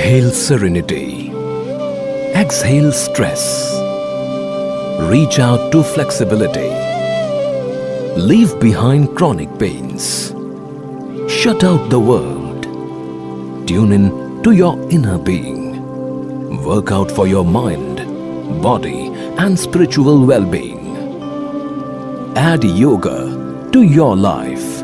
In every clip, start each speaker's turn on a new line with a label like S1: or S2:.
S1: Inhale serenity. Exhale stress. Reach out to flexibility. Leave behind chronic pains. Shut out the world. Tune in to your inner being. Work out for your mind, body and spiritual well-being. Add yoga to your life.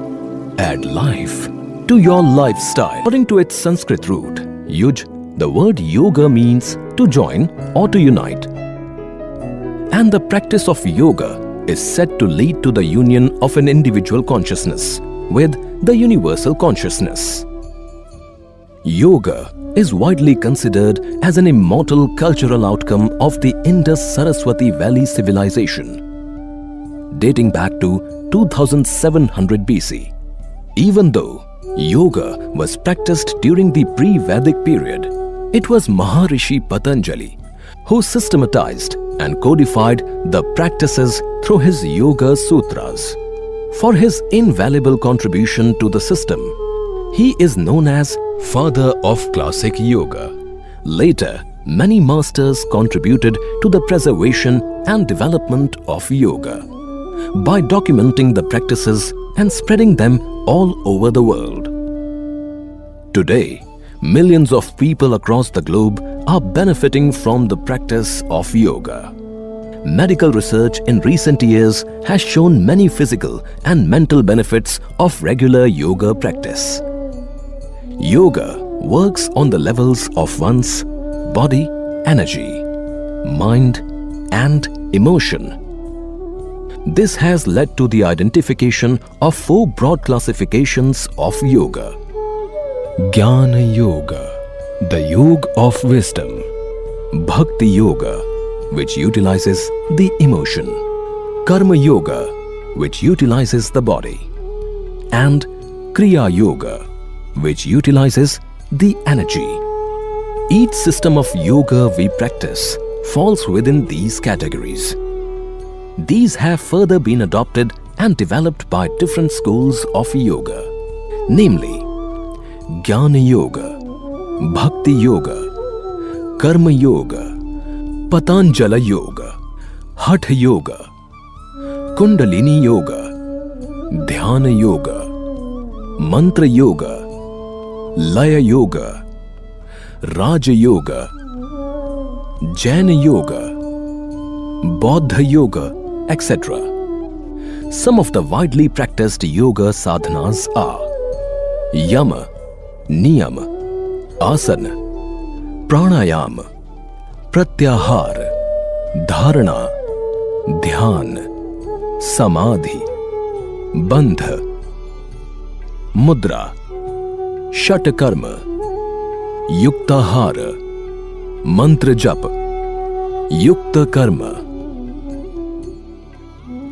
S1: Add life to your lifestyle. According to its Sanskrit root, yuj, the word yoga means to join or to unite. And the practice of yoga is said to lead to the union of an individual consciousness with the universal consciousness. Yoga is widely considered as an immortal cultural outcome of the Indus-Saraswati Valley civilization, dating back to 2700 BC. Even though yoga was practiced during the pre-Vedic period, it was Maharishi Patanjali who systematized and codified the practices through his Yoga Sutras. For his invaluable contribution to the system, he is known as Father of Classic Yoga. Later, many masters contributed to the preservation and development of yoga by documenting the practices and spreading them all over the world. Today, millions of people across the globe are benefiting from the practice of yoga. Medical research in recent years has shown many physical and mental benefits of regular yoga practice. Yoga works on the levels of one's body, energy, mind, and emotion. This has led to the identification of 4 broad classifications of yoga. Jnana Yoga, the yoga of wisdom. Bhakti Yoga, which utilizes the emotion. Karma Yoga, which utilizes the body. And Kriya Yoga, which utilizes the energy. Each system of yoga we practice falls within these categories. These have further been adopted and developed by different schools of yoga, namely Jnana Yoga, Bhakti Yoga, Karma Yoga, Patanjala Yoga, Hatha Yoga, Kundalini Yoga, Dhyana Yoga, Mantra Yoga, Laya Yoga, Raja Yoga, Jaina Yoga, Bauddha Yoga, etc. Some of the widely practiced yoga sadhanas are Yama, Niyama, Asana, Pranayama, Pratyahar, Dharana, Dhyan, Samadhi, Bandha, Mudra, Shatakarma, Yuktahara, Mantra Jap, Yukta Karma.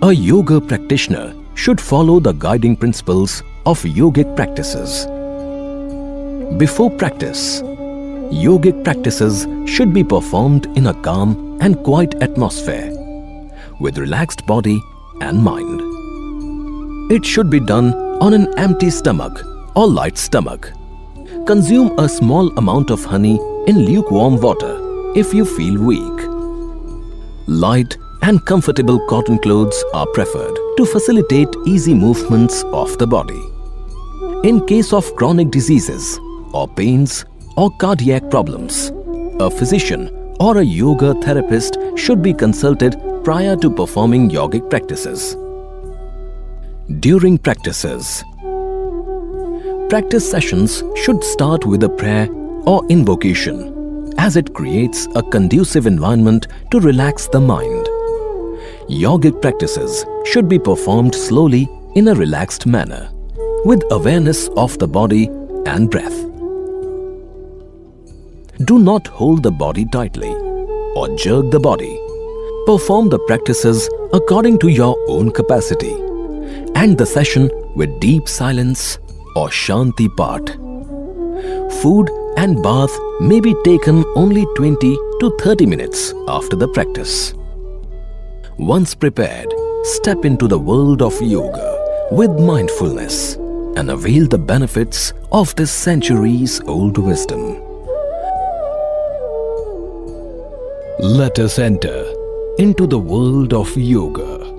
S1: A yoga practitioner should follow the guiding principles of yogic practices. Before practice, yogic practices should be performed in a calm and quiet atmosphere with relaxed body and mind. It should be done on an empty stomach or light stomach. Consume a small amount of honey in lukewarm water if you feel weak. Light and comfortable cotton clothes are preferred to facilitate easy movements of the body. In case of chronic diseases or pains or cardiac problems, a physician or a yoga therapist should be consulted prior to performing yogic practices. During practices, practice sessions should start with a prayer or invocation, as it creates a conducive environment to relax the mind. Yogic practices should be performed slowly in a relaxed manner, with awareness of the body and breath. Do not hold the body tightly or jerk the body. Perform the practices according to your own capacity. End the session with deep silence or Shanti Path. Food and bath may be taken only 20 to 30 minutes after the practice. Once prepared, step into the world of yoga with mindfulness and avail the benefits of this centuries-old wisdom. Let us enter into the world of yoga.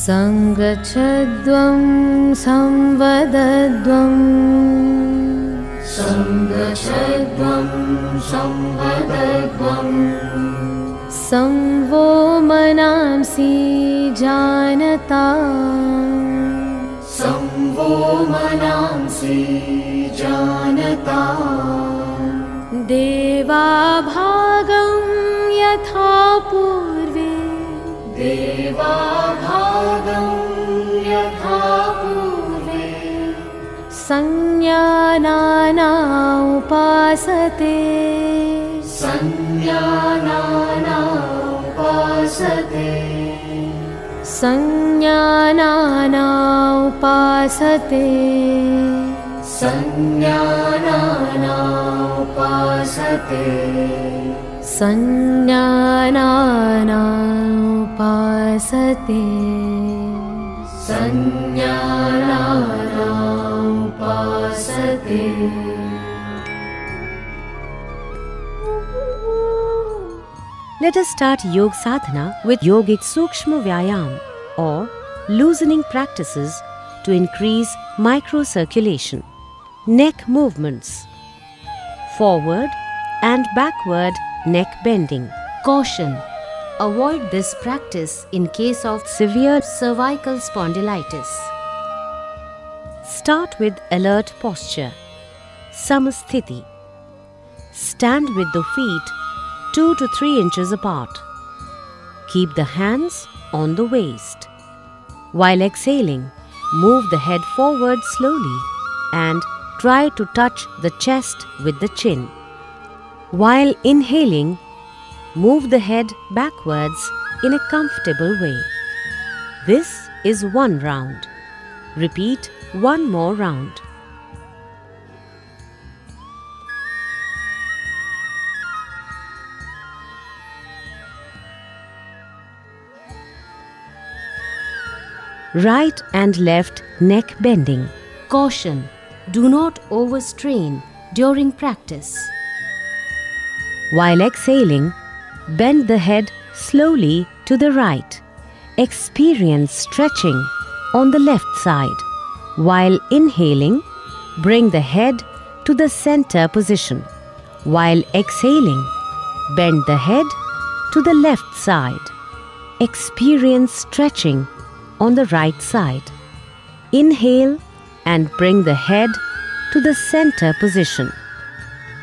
S2: संगच्छध्वं संवदध्वं संगच्छध्वं संवदध्वं संवो मनांसि जानता संवो मनांसि जानता देवाभागं यथा पूर्वे देवाभागं यथा पूर्वे संज्ञानाना उपासते संज्ञानाना उपासते संज्ञानाना उपासते संज्ञानाना उपासते संज्ञानाना उपासते संज्ञानाना उपासते.
S3: Let us start Yoga Sadhana with Yogic Sukshma Vyayam or loosening practices to increase microcirculation. Neck movements. Forward and backward neck bending. Caution: avoid this practice in case of severe cervical spondylitis. Start with alert posture. Samasthiti. Stand with the feet 2 to 3 inches apart. Keep the hands on the waist. While exhaling, move the head forward slowly and try to touch the chest with the chin. While inhaling, move the head backwards in a comfortable way. This is one round. Repeat one more round. Right and left neck bending. Caution: do not overstrain during practice. While exhaling, bend the head slowly to the right. Experience stretching on the left side. While inhaling, bring the head to the center position. While exhaling, bend the head to the left side. Experience stretching on the right side. Inhale and bring the head to the center position.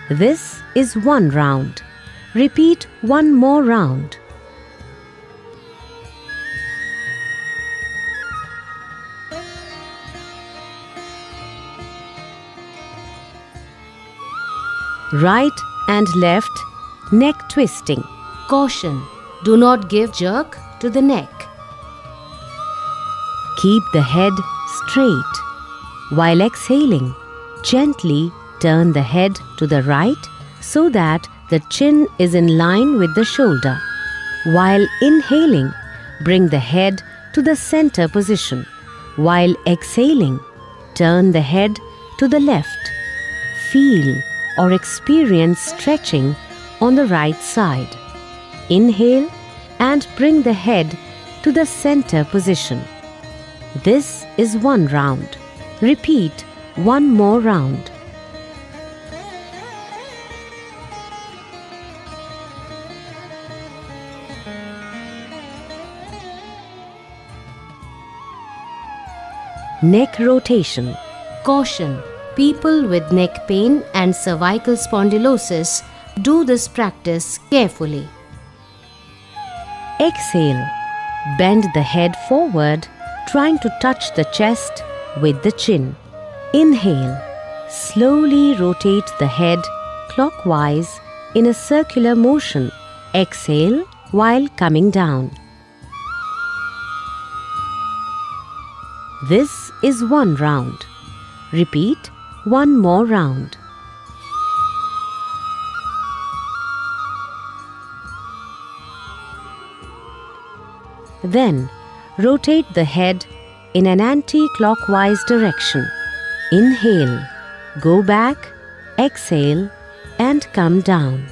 S3: This is one round. Repeat one more round. Right and left neck twisting. Caution: do not give jerk to the neck. Keep the head straight. While exhaling, gently turn the head to the right so that the chin is in line with the shoulder. While inhaling, bring the head to the center position. While exhaling, turn the head to the left. Feel or experience stretching on the right side. Inhale and bring the head to the center position. This is one round. Repeat one more round. Neck rotation. Caution. People with neck pain and cervical spondylosis, do this practice carefully. Exhale. Bend the head forward, trying to touch the chest with the chin. Inhale. Slowly rotate the head clockwise in a circular motion. Exhale while coming down. This is one round. Repeat one more round. Then rotate the head in an anti-clockwise direction. Inhale, go back, exhale, and come down.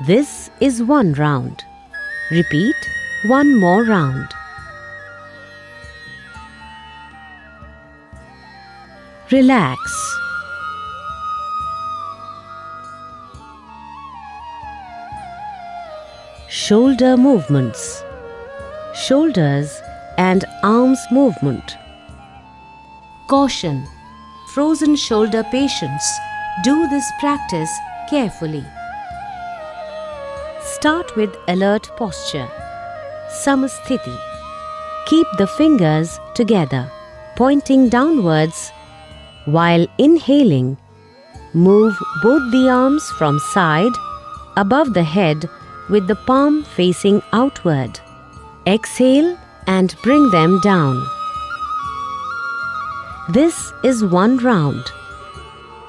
S3: This is one round. Repeat one more round. Relax. Shoulder movements. Shoulders and arms movement. Caution. Frozen shoulder patients, do this practice carefully. Start with alert posture. Samasthiti. Keep the fingers together, pointing downwards. While inhaling, move both the arms from side above the head with the palm facing outward. Exhale and bring them down. This is one round.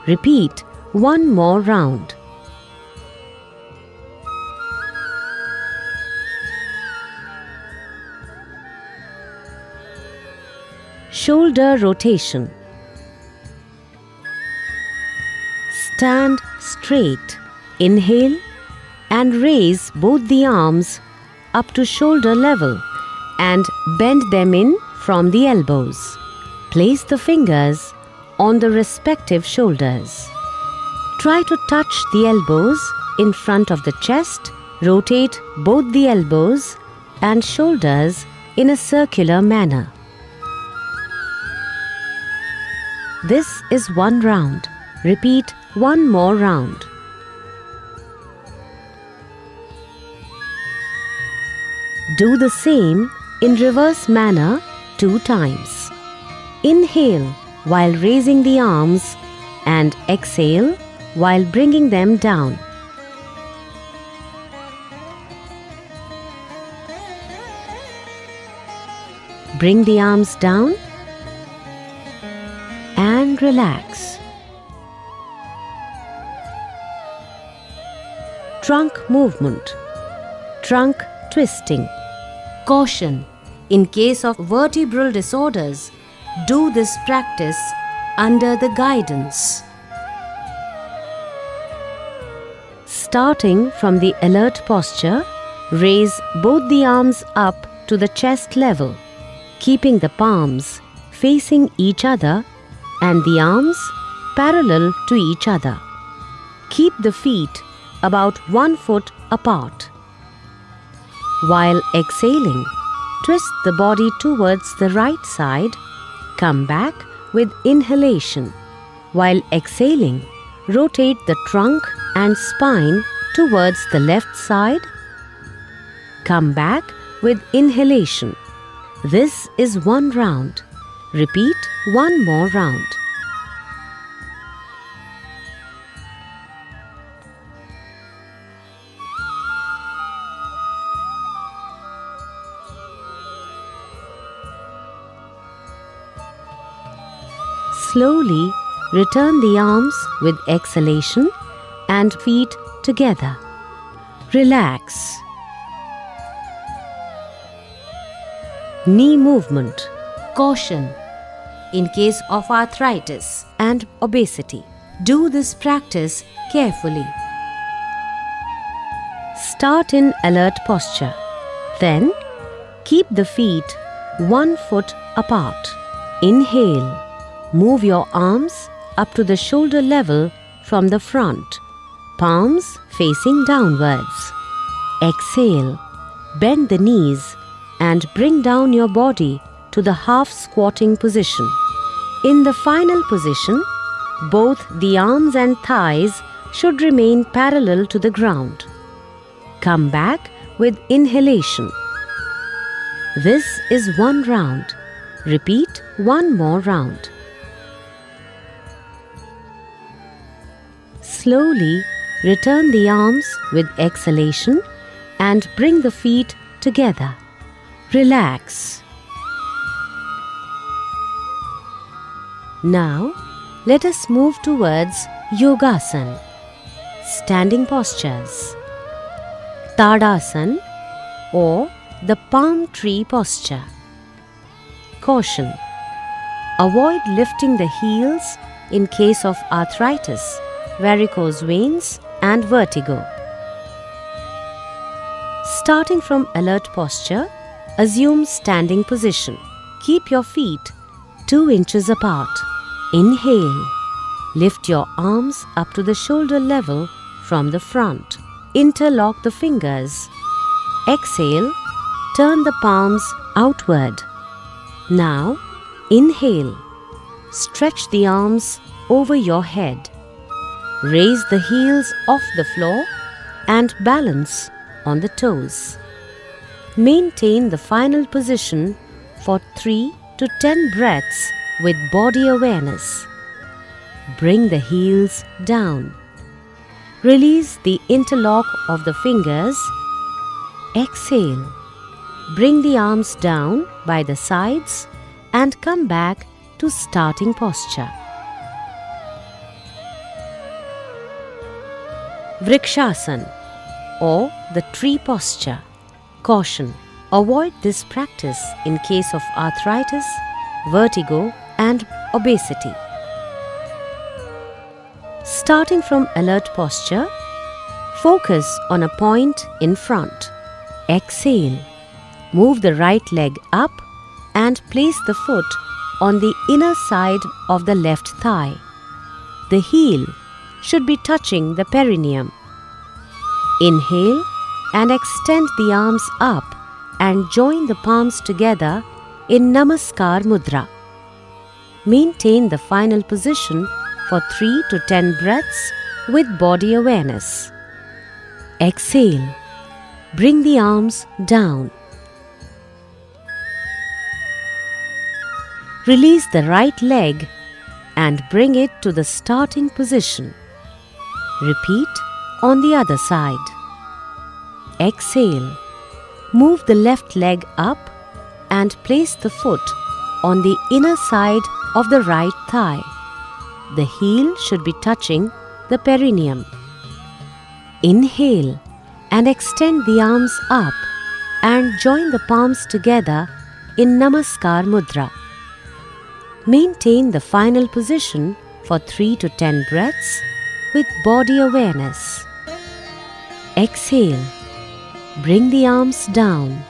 S3: Repeat one more round. Shoulder rotation. Stand straight. Inhale and raise both the arms up to shoulder level and bend them in from the elbows. Place the fingers on the respective shoulders. Try to touch the elbows in front of the chest. Rotate both the elbows and shoulders in a circular manner. This is one round. Repeat one more round. Do the same in reverse manner 2 times. Inhale while raising the arms and exhale while bringing them down. Bring the arms down and relax. Trunk movement. Trunk twisting. Caution. In case of vertebral disorders, do this practice under the guidance. Starting from the alert posture, raise both the arms up to the chest level, keeping the palms facing each other and the arms parallel to each other. Keep the feet about 1 foot apart. While exhaling, twist the body towards the right side. Come back with inhalation. While exhaling, rotate the trunk and spine towards the left side. Come back with inhalation. This is one round. Repeat one more round. Slowly return the arms with exhalation and feet together. Relax. Knee movement. Caution. In case of arthritis and obesity, do this practice carefully. Start in alert posture. Then, keep the feet 1 foot apart. Inhale. Move your arms up to the shoulder level from the front, palms facing downwards. Exhale. Bend the knees and bring down your body to the half squatting position. In the final position, both the arms and thighs should remain parallel to the ground. Come back with inhalation. This is one round. Repeat one more round. Slowly return the arms with exhalation and bring the feet together. Relax. Now, let us move towards Yogasana, standing postures. Tadasana or the palm tree posture. Caution: avoid lifting the heels in case of arthritis, varicose veins and vertigo. Starting from alert posture, assume standing position. Keep your feet 2 inches apart. Inhale. Lift your arms up to the shoulder level from the front. Interlock the fingers. Exhale. Turn the palms outward. Now, inhale. Stretch the arms over your head. Raise the heels off the floor and balance on the toes. Maintain the final position for 3 to 10 breaths with body awareness. Bring the heels down. Release the interlock of the fingers. Exhale. Bring the arms down by the sides and come back to starting posture. Vrikshasana or the tree posture. Caution: avoid this practice in case of arthritis, vertigo and obesity. Starting from alert posture, focus on a point in front. Exhale. Move the right leg up and place the foot on the inner side of the left thigh. The heel should be touching the perineum. Inhale and extend the arms up and join the palms together in Namaskar Mudra. Maintain the final position for 3 to 10 breaths with body awareness. Exhale. Bring the arms down. Release the right leg and bring it to the starting position. Repeat on the other side. Exhale. Move the left leg up and place the foot on the inner side of the right thigh. The heel should be touching the perineum. Inhale and extend the arms up and join the palms together in Namaskar Mudra. Maintain the final position for 3 to 10 breaths with body awareness. Exhale. Bring the arms down.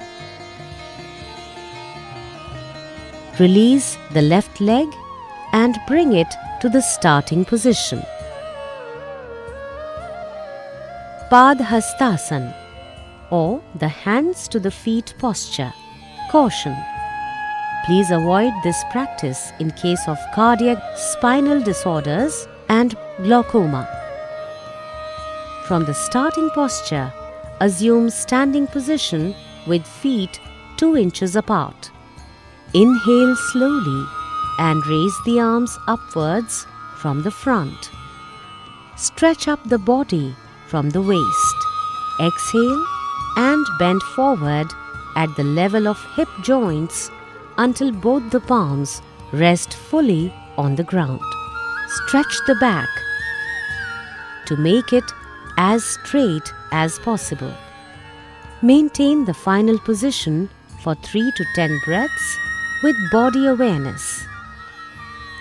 S3: Release the left leg and bring it to the starting position. Padhastasana or the hands to the feet posture. Caution: please avoid this practice in case of cardiac spinal disorders and glaucoma. From the starting posture, assume standing position with feet 2 inches apart. Inhale slowly and raise the arms upwards from the front. Stretch up the body from the waist. Exhale and bend forward at the level of hip joints until both the palms rest fully on the ground. Stretch the back to make it as straight as possible. Maintain the final position for 3 to 10 breaths with body awareness.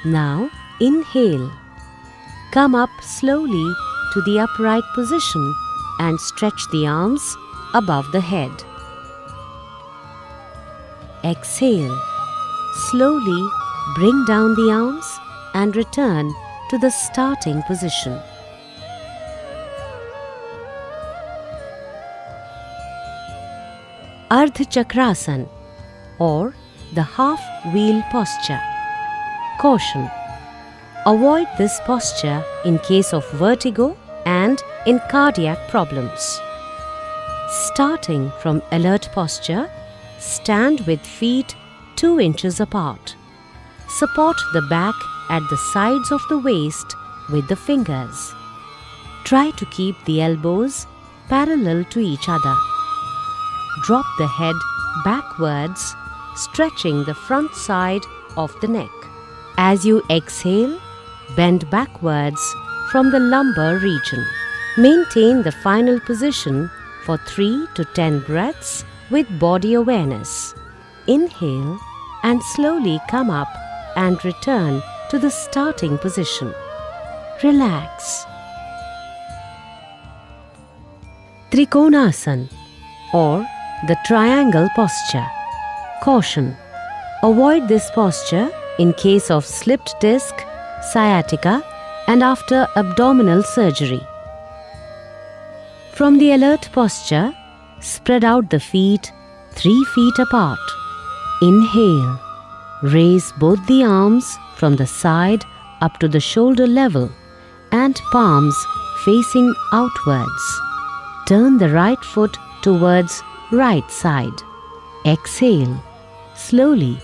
S3: Now inhale. Come up slowly to the upright position and stretch the arms above the head. Exhale. Slowly bring down the arms and return to the starting position. Ardha Chakrasana or the half wheel posture. Caution: avoid this posture in case of vertigo and in cardiac problems. Starting from alert posture, stand with feet 2 inches apart. Support the back at the sides of the waist with the fingers. Try to keep the elbows parallel to each other. Drop the head backwards, stretching the front side of the neck. As you exhale, bend backwards from the lumbar region. Maintain the final position for 3 to 10 breaths with body awareness. Inhale and slowly come up and return to the starting position. Relax. Trikonasana or the triangle posture. Caution: avoid this posture in case of slipped disc, sciatica, and after abdominal surgery. From the alert posture, spread out the feet 3 feet apart. Inhale. Raise both the arms from the side up to the shoulder level and palms facing outwards. Turn the right foot towards right side. Exhale. Slowly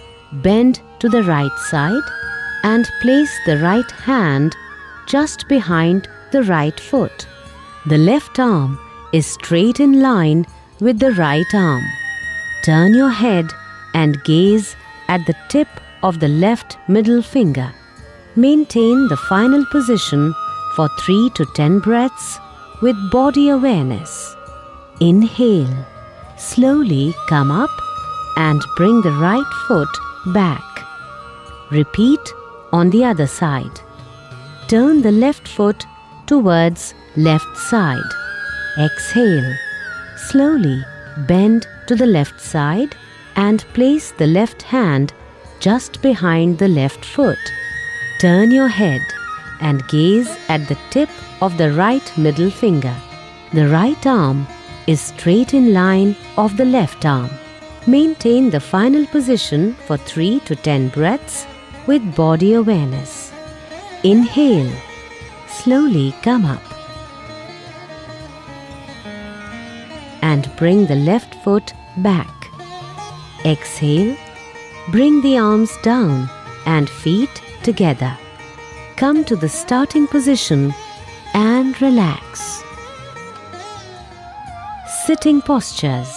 S3: bend to the right side and place the right hand just behind the right foot. The left arm is straight in line with the right arm. Turn your head and gaze at the tip of the left middle finger. Maintain the final position for 3 to 10 breaths with body awareness. Inhale. Slowly come up and bring the right foot back. Repeat on the other side. Turn the left foot towards left side. Exhale. Slowly bend to the left side and place the left hand just behind the left foot. Turn your head and gaze at the tip of the right middle finger. The right arm is straight in line of the left arm. Maintain the final position for 3 to 10 breaths with body awareness. Inhale. Slowly come up and bring the left foot back. Exhale. Bring the arms down and feet together. Come to the starting position and relax. Sitting postures.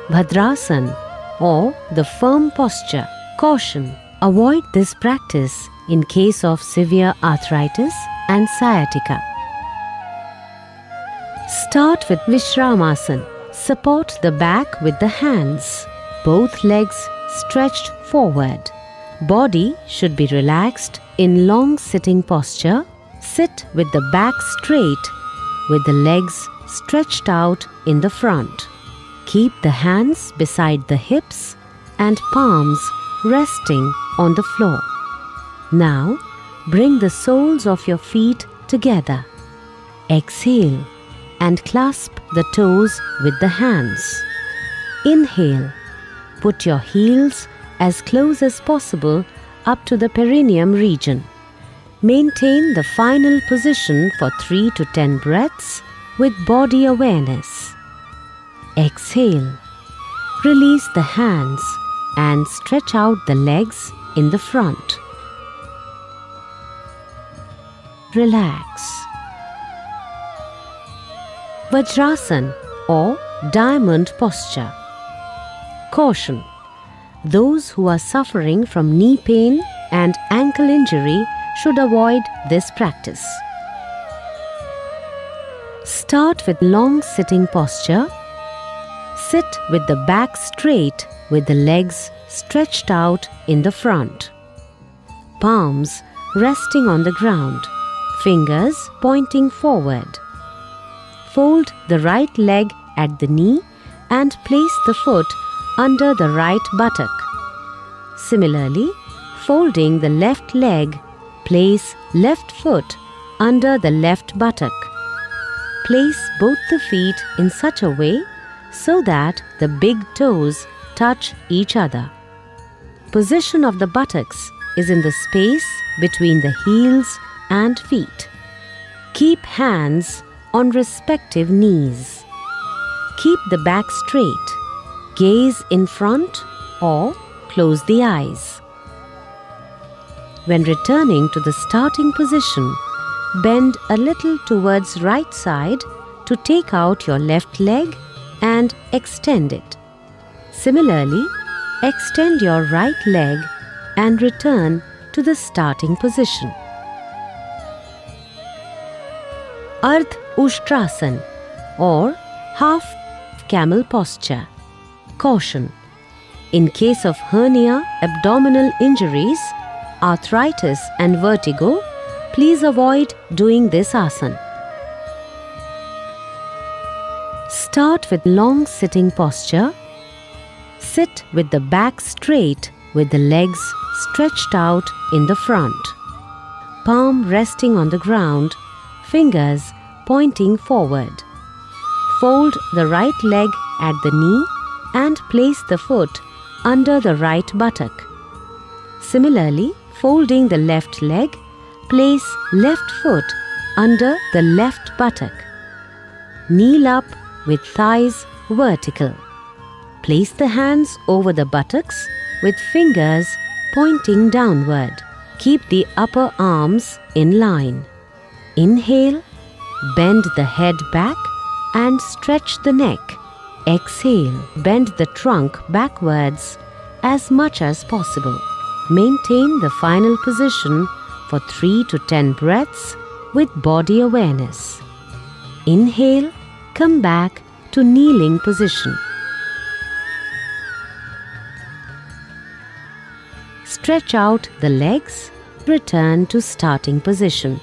S3: Bhadrasana or the firm posture. Caution: avoid this practice in case of severe arthritis and sciatica. Start with Vishramasana. Support the back with the hands. Both legs stretched forward. Body should be relaxed in long sitting posture. Sit with the back straight with the legs stretched out in the front. Keep the hands beside the hips and palms resting on the floor. Now, bring the soles of your feet together. Exhale and clasp the toes with the hands. Inhale. Put your heels as close as possible up to the perineum region. Maintain the final position for 3 to 10 breaths with body awareness. Exhale. Release the hands and stretch out the legs in the front. Relax. Vajrasana or diamond posture. Caution: those who are suffering from knee pain and ankle injury should avoid this practice. Start with long sitting posture. Sit with the back straight with the legs stretched out in the front. Palms resting on the ground, fingers pointing forward. Fold the right leg at the knee and place the foot under the right buttock. Similarly, folding the left leg, place left foot under the left buttock. Place both the feet in such a way so that the big toes touch each other. Position of the buttocks is in the space between the heels and feet. Keep hands on respective knees. Keep the back straight. Gaze in front or close the eyes. When returning to the starting position, bend a little towards right side to take out your left leg and extend it. Similarly, extend your right leg and return to the starting position. Ardh Ushtrasan or half camel posture. Caution: in case of hernia, abdominal injuries, arthritis and vertigo, please avoid doing this asana. Start with long sitting posture. Sit with the back straight with the legs stretched out in the front. Palm resting on the ground, fingers pointing forward. Fold the right leg at the knee and place the foot under the right buttock. Similarly, folding the left leg, place left foot under the left buttock. Kneel up with thighs vertical. Place the hands over the buttocks with fingers pointing downward. Keep the upper arms in line. Inhale, bend the head back and stretch the neck. Exhale, bend the trunk backwards as much as possible. Maintain the final position for 3 to 10 breaths with body awareness. Inhale, come back to kneeling position. Stretch out the legs, return to starting position.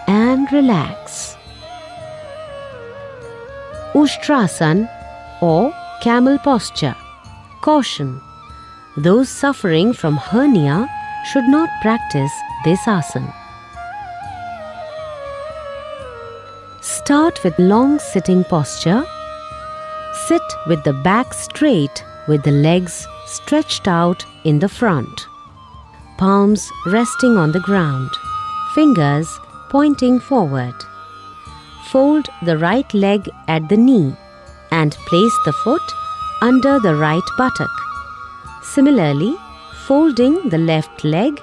S3: And relax. Ushtrasan or camel posture. Caution: those suffering from hernia should not practice this asana. Start with long sitting posture. Sit with the back straight with the legs stretched out in the front. Palms resting on the ground, fingers pointing forward. Fold the right leg at the knee and place the foot under the right buttock. Similarly, folding the left leg,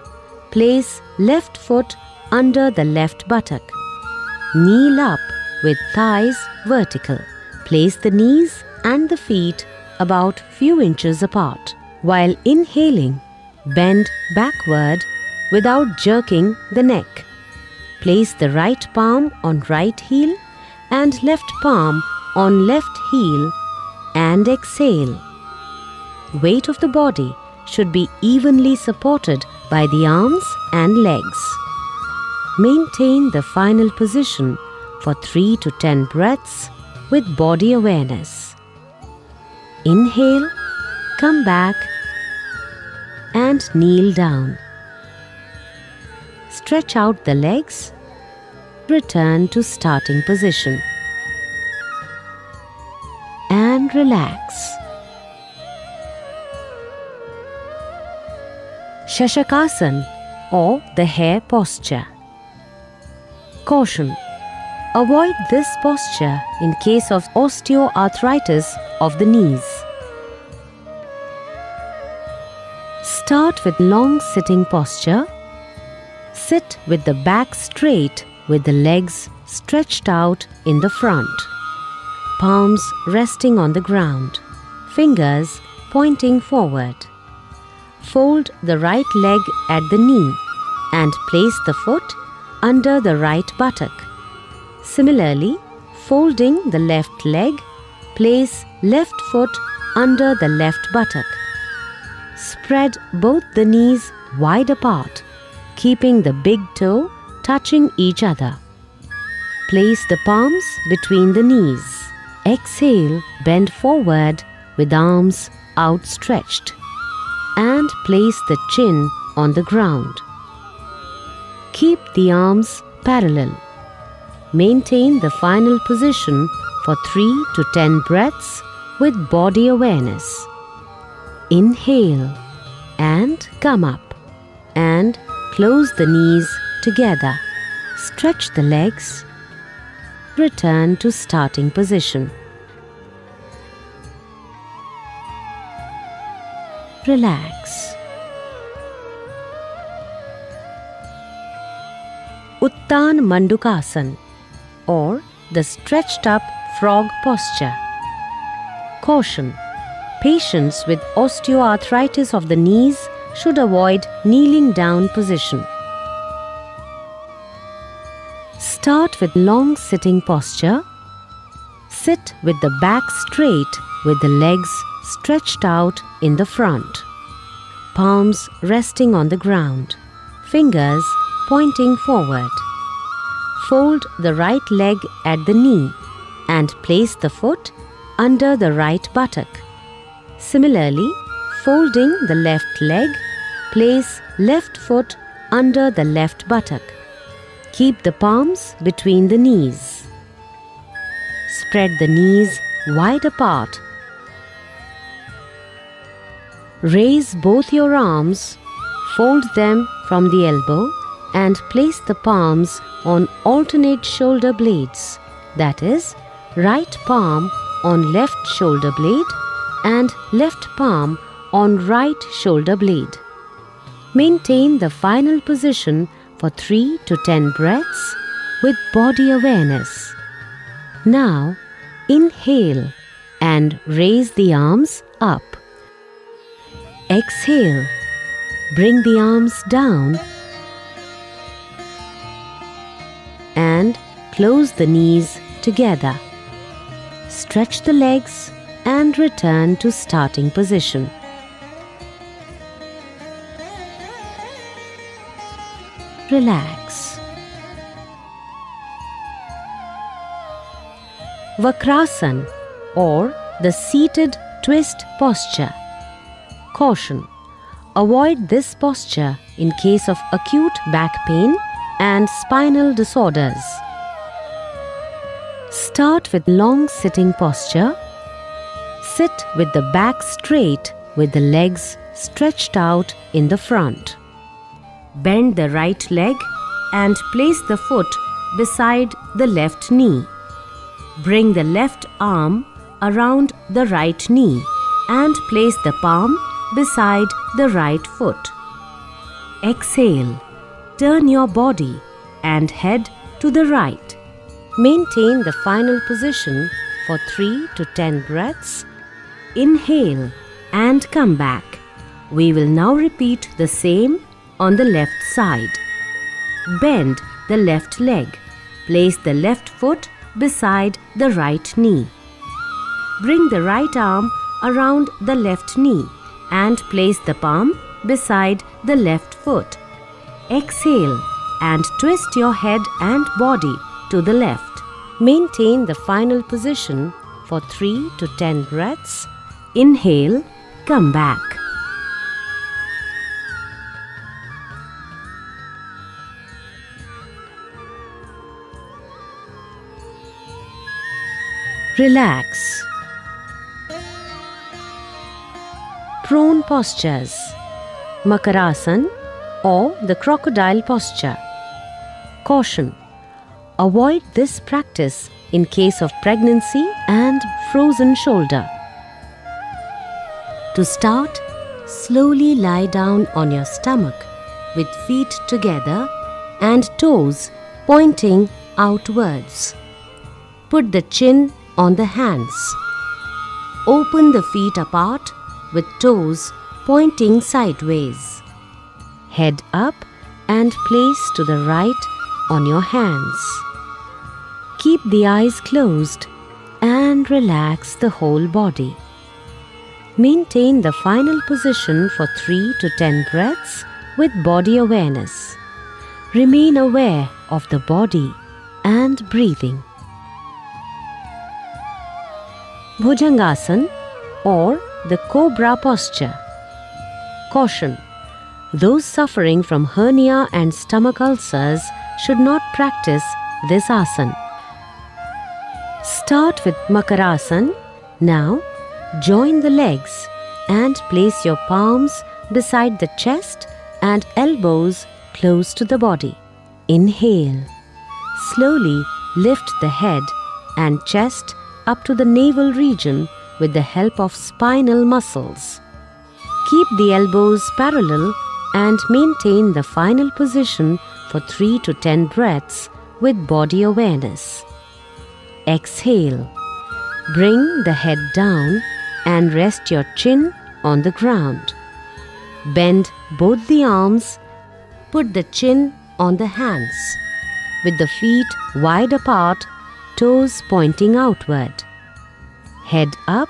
S3: place left foot under the left buttock. Kneel up with thighs vertical. Place the knees and the feet about few inches apart. While inhaling, bend backward without jerking the neck. Place the right palm on right heel and left palm on left heel and exhale. Weight of the body should be evenly supported by the arms and legs. Maintain the final position for 3 to 10 breaths with body awareness. Inhale, come back and kneel down. Stretch out the legs, return to starting position. And relax. Shashakasana or the hare posture. Caution: avoid this posture in case of osteoarthritis of the knees. Start with long sitting posture. Sit with the back straight with the legs stretched out in the front. Palms resting on the ground, fingers pointing forward. Fold the right leg at the knee and place the foot under the right buttock. Similarly, folding the left leg, place left foot under the left buttock. Spread both the knees wide apart, keeping the big toe touching each other. Place the palms between the knees. Exhale, bend forward with arms outstretched and place the chin on the ground. Keep the arms parallel. Maintain the final position for 3 to 10 breaths with body awareness. Inhale and come up and close the knees together. Stretch the legs. Return to starting position. Relax. Uttan Mandukasana, or the stretched up frog posture. Caution: patients with osteoarthritis of the knees should avoid kneeling down position. Start with long sitting posture. Sit with the back straight with the legs stretched out in the front. Palms resting on the ground. Fingers pointing forward. Fold the right leg at the knee and place the foot under the right buttock. Similarly, folding the left leg, place left foot under the left buttock. Keep the palms between the knees. Spread the knees wide apart. Raise both your arms, fold them from the elbow and place the palms on alternate shoulder blades, that is, right palm on left shoulder blade and left palm on right shoulder blade. Maintain the final position for 3 to 10 breaths with body awareness. Now, inhale and raise the arms up. Exhale, bring the arms down and close the knees together. Stretch the legs and return to starting position. Relax. Vakrasana, or the seated twist posture. Caution: avoid this posture in case of acute back pain and spinal disorders. Start with long sitting posture. Sit with the back straight with the legs stretched out in the front. Bend the right leg and place the foot beside the left knee. Bring the left arm around the right knee and place the palm beside the right foot. Exhale. Turn your body and head to the right. Maintain the final position for 3 to 10 breaths. Inhale and come back. We will now repeat the same on the left side. Bend the left leg. Place the left foot beside the right knee. Bring the right arm around the left knee and place the palm beside the left foot. Exhale and twist your head and body to the left. Maintain the final position for 3 to 10 breaths. Inhale, come back. Relax. Prone postures. Makarasana, or the crocodile posture. Caution: avoid this practice in case of pregnancy and frozen shoulder. To start, slowly lie down on your stomach with feet together and toes pointing outwards. Put the chin on the hands. Open the feet apart with toes pointing sideways. Head up and place to the right on your hands. Keep the eyes closed and relax the whole body. Maintain the final position for 3 to 10 breaths with body awareness. Remain aware of the body and breathing. Bhujangasana, or the cobra posture. Caution: those suffering from hernia and stomach ulcers should not practice this asana. Start with Makarasana. Now Join the legs and place your palms beside the chest and elbows close to the body. Inhale. Slowly lift the head and chest up to the navel region with the help of spinal muscles. Keep the elbows parallel and maintain the final position for 3 to 10 breaths with body awareness. Exhale. Bring the head down and rest your chin on the ground. Bend both the arms. Put the chin on the hands, with the feet wide apart, toes pointing outward. Head up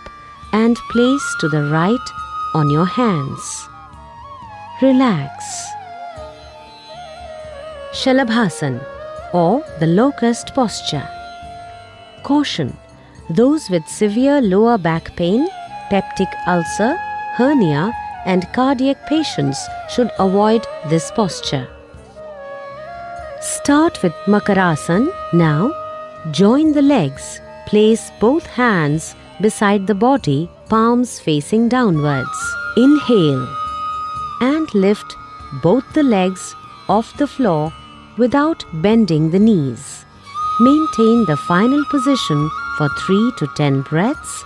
S3: and place to the right on your hands. Relax. Shalabhasan, or the locust posture. Caution: those with severe lower back pain, peptic ulcer, hernia, and cardiac patients should avoid this posture. Start with Makarasan. Now, join the legs. Place both hands beside the body, palms facing downwards. Inhale and lift both the legs off the floor without bending the knees. Maintain the final position for 3 to 10 breaths.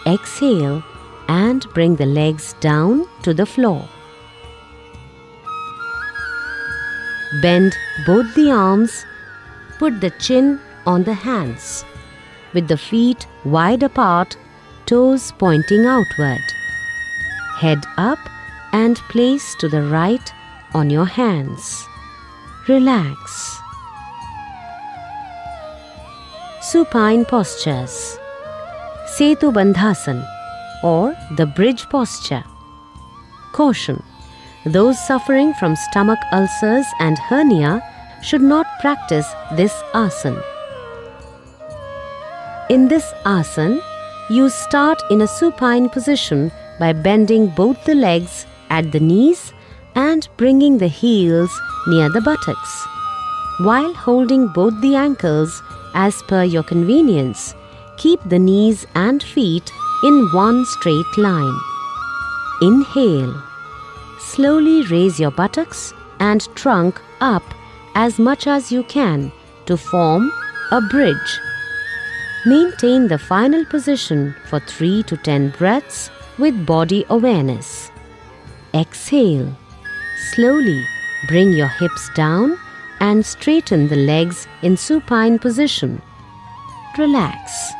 S3: Exhale and bring the legs down to the floor. Bend both the arms. Put the chin on the hands, with the feet wide apart, toes pointing outward. Head up and place to the right on your hands. Relax. Supine postures. Setu Bandhasan, or the bridge posture. Caution: those suffering from stomach ulcers and hernia should not practice this asana. In this asana, you start in a supine position by bending both the legs at the knees and bringing the heels near the buttocks. While holding both the ankles as per your convenience, keep the knees and feet in one straight line. Inhale. Slowly raise your buttocks and trunk up as much as you can to form a bridge. Maintain the final position for 3 to 10 breaths with body awareness. Exhale. Slowly bring your hips down and straighten the legs in supine position. Relax.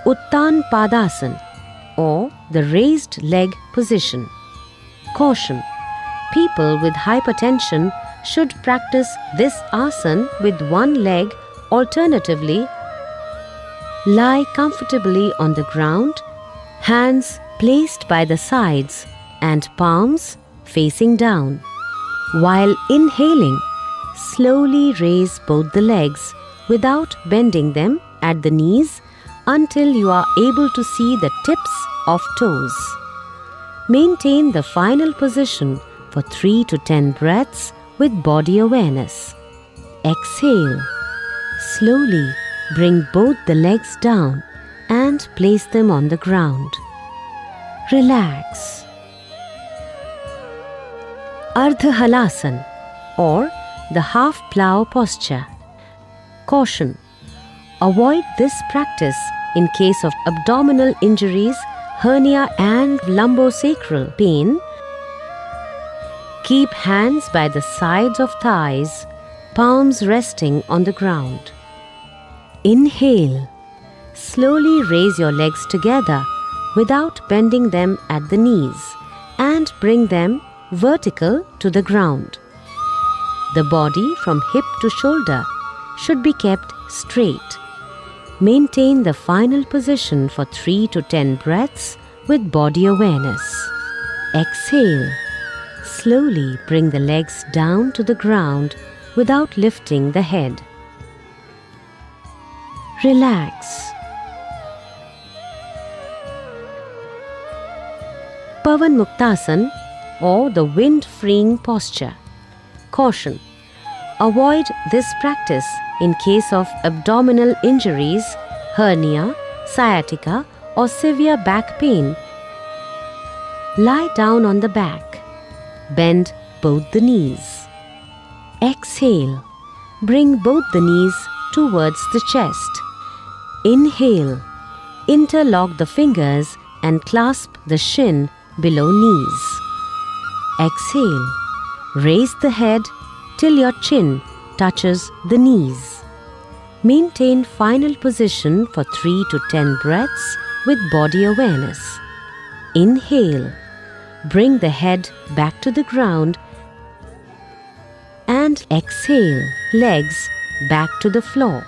S3: Uttan Padasana, or the raised leg position. Caution: people with hypertension should practice this asana with one leg. Alternatively, lie comfortably on the ground, hands placed by the sides and palms facing down. While inhaling, slowly raise both the legs without bending them at the knees until you are able to see the tips of toes. Maintain the final position for 3 to 10 breaths with body awareness. Exhale. Slowly bring both the legs down and place them on the ground. Relax. Ardha Halasana, or the half plow posture. Caution: avoid this practice in case of abdominal injuries, hernia and lumbosacral pain. Keep hands by the sides of thighs, palms resting on the ground. Inhale. Slowly raise your legs together without bending them at the knees and bring them vertical to the ground. The body from hip to shoulder should be kept straight. Maintain the final position for 3 to 10 breaths with body awareness. Exhale. Slowly bring the legs down to the ground without lifting the head. Relax. Pavan Muktasana, or the wind-freeing posture. Caution: Avoid this practice in case of abdominal injuries, hernia, sciatica, or severe back pain. Lie down on the back. Bend both the knees. Exhale. Bring both the knees towards the chest. Inhale. Interlock the fingers and clasp the shin below knees. Exhale. Raise the head till your chin touches the knees. Maintain final position for 3 to 10 breaths with body awareness. Inhale. Bring the head back to the ground and exhale, legs back to the floor.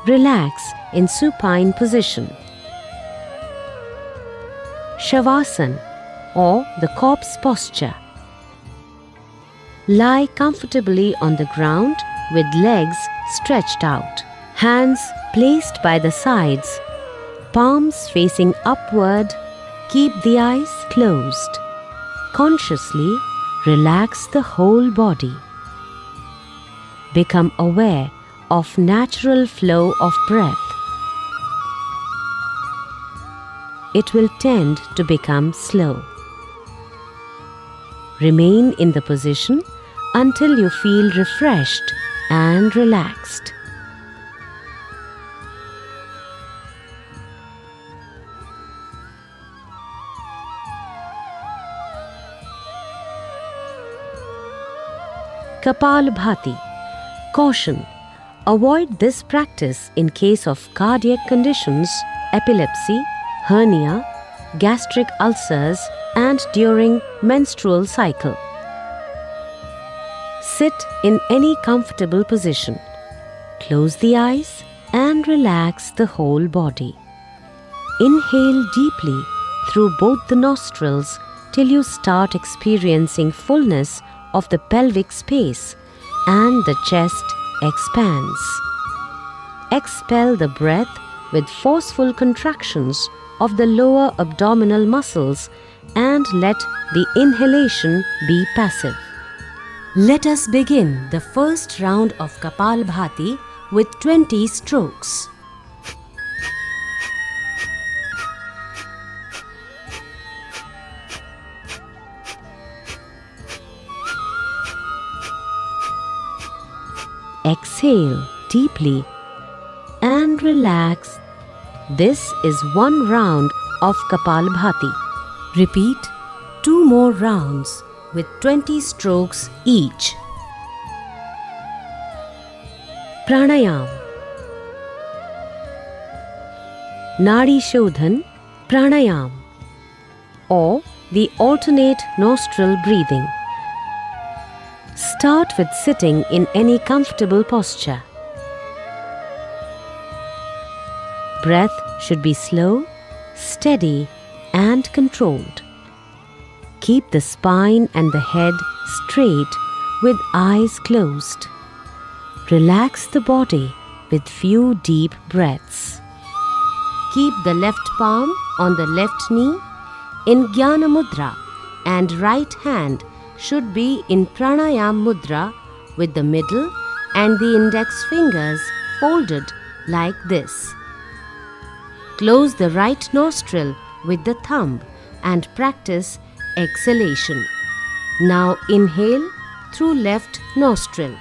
S3: Relax in supine position. Shavasana or the corpse posture. Lie comfortably on the ground with legs stretched out, hands placed by the sides, palms facing upward. Keep the eyes closed. Consciously relax the whole body. Become aware of natural flow of breath. It will tend to become slow. Remain in the position until you feel refreshed and relaxed. Kapalbhati. Caution: avoid this practice in case of cardiac conditions, epilepsy, hernia, gastric ulcers, and during menstrual cycle. Sit in any comfortable position. Close the eyes and relax the whole body. Inhale deeply through both the nostrils till you start experiencing fullness of the pelvic space and the chest expands. Expel the breath with forceful contractions of the lower abdominal muscles and let the inhalation be passive. Let us begin the first round of Kapalbhati with 20 strokes. Exhale deeply and relax. This is one round of Kapalbhati. Repeat 2 more rounds with 20 strokes each. Pranayam. Nadi Shodhan Pranayam, or the alternate nostril breathing. Start with sitting in any comfortable posture. Breath should be slow, steady, and controlled. Keep the spine and the head straight with eyes closed. Relax the body with few deep breaths. Keep the left palm on the left knee in Jnana Mudra and right hand should be in Pranayam Mudra with the middle and the index fingers folded like this. Close the right nostril with the thumb and practice exhalation. Now inhale through left nostril.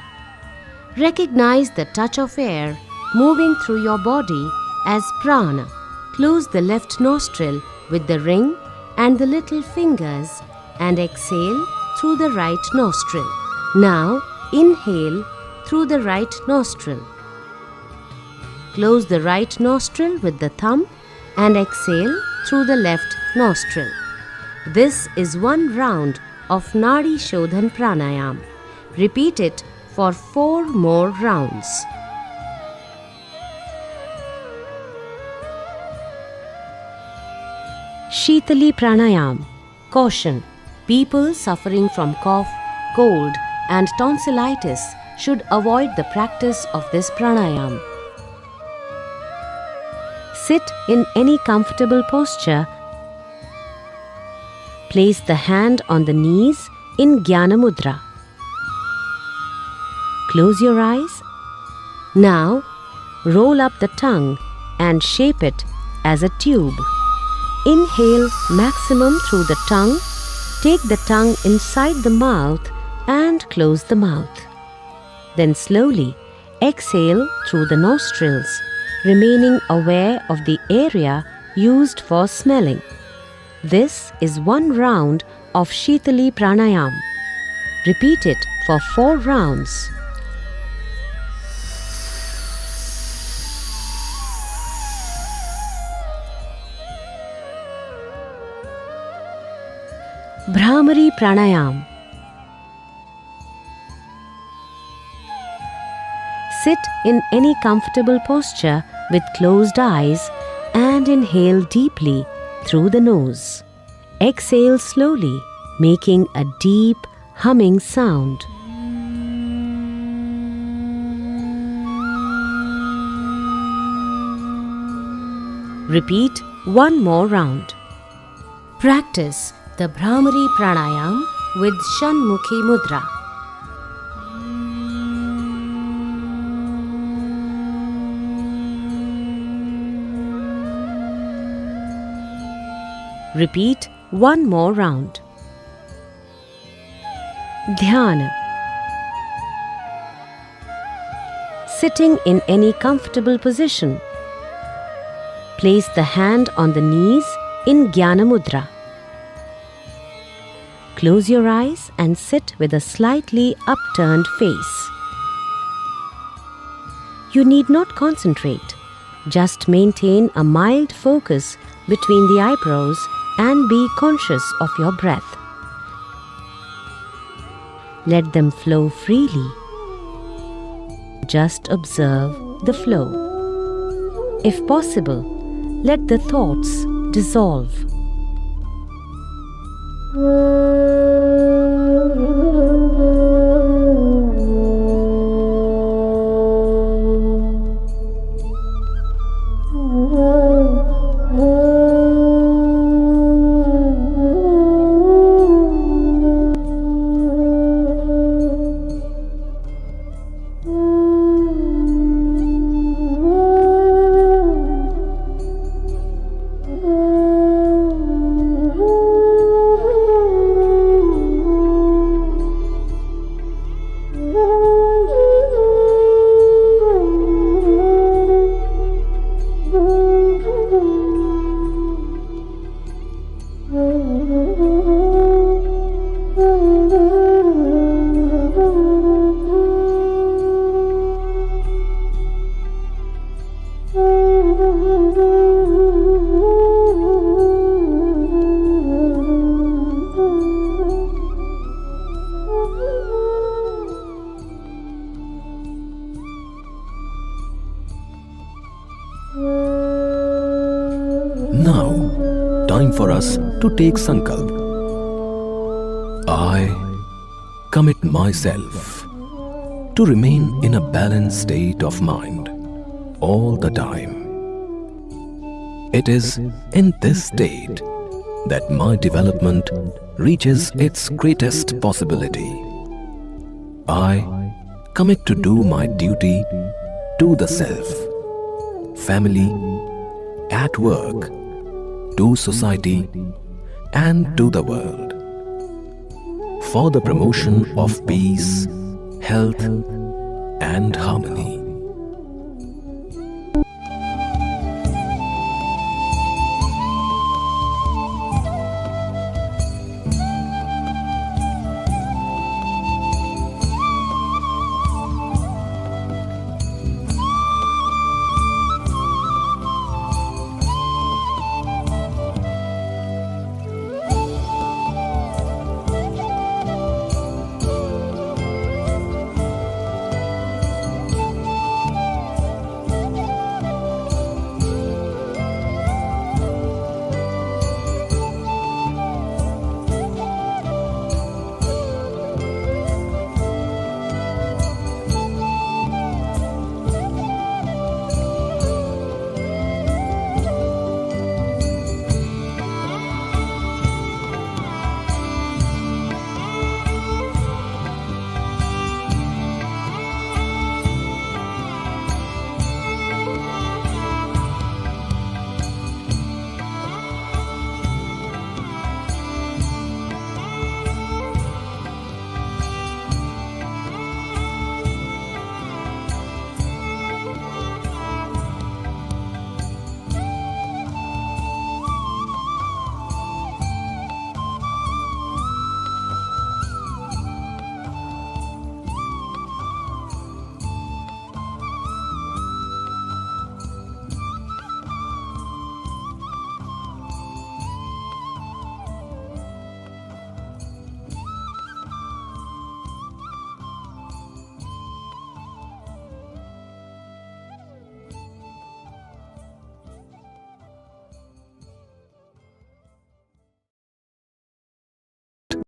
S3: Recognize the touch of air moving through your body as prana. Close the left nostril with the ring and the little fingers and exhale through the right nostril. Now inhale through the right nostril. Close the right nostril with the thumb and exhale through the left nostril. This is one round of Nadi Shodhan Pranayam. Repeat it for 4 more rounds. Shitali Pranayam. Caution: people suffering from cough, cold, and tonsillitis should avoid the practice of this pranayam. Sit in any comfortable posture. Place the hand on the knees in Jnana Mudra. Close your eyes. Now, roll up the tongue and shape it as a tube. Inhale maximum through the tongue. Take the tongue inside the mouth and close the mouth. Then slowly exhale through the nostrils, remaining aware of the area used for smelling. This is one round of Shitali Pranayam. Repeat it for 4 rounds. Bhramari Pranayam. Sit in any comfortable posture with closed eyes and inhale deeply through the nose. Exhale slowly, making a deep humming sound. Repeat one more round. Practice the Bhramari Pranayam with Shanmukhi Mudra. Repeat one more round. Dhyana. Sitting in any comfortable position. Place the hand on the knees in Jnana Mudra. Close your eyes and sit with a slightly upturned face. You need not concentrate. Just maintain a mild focus between the eyebrows and be conscious of your breath. Let them flow freely. Just observe the flow. If possible, let the thoughts dissolve.
S1: Now, time for us to take Sankalp. I commit myself to remain in a balanced state of mind all the time. It is in this state that my development reaches its greatest possibility. I commit to do my duty to the self, family, at work, to society, and to the world, for the promotion of peace, health, and harmony.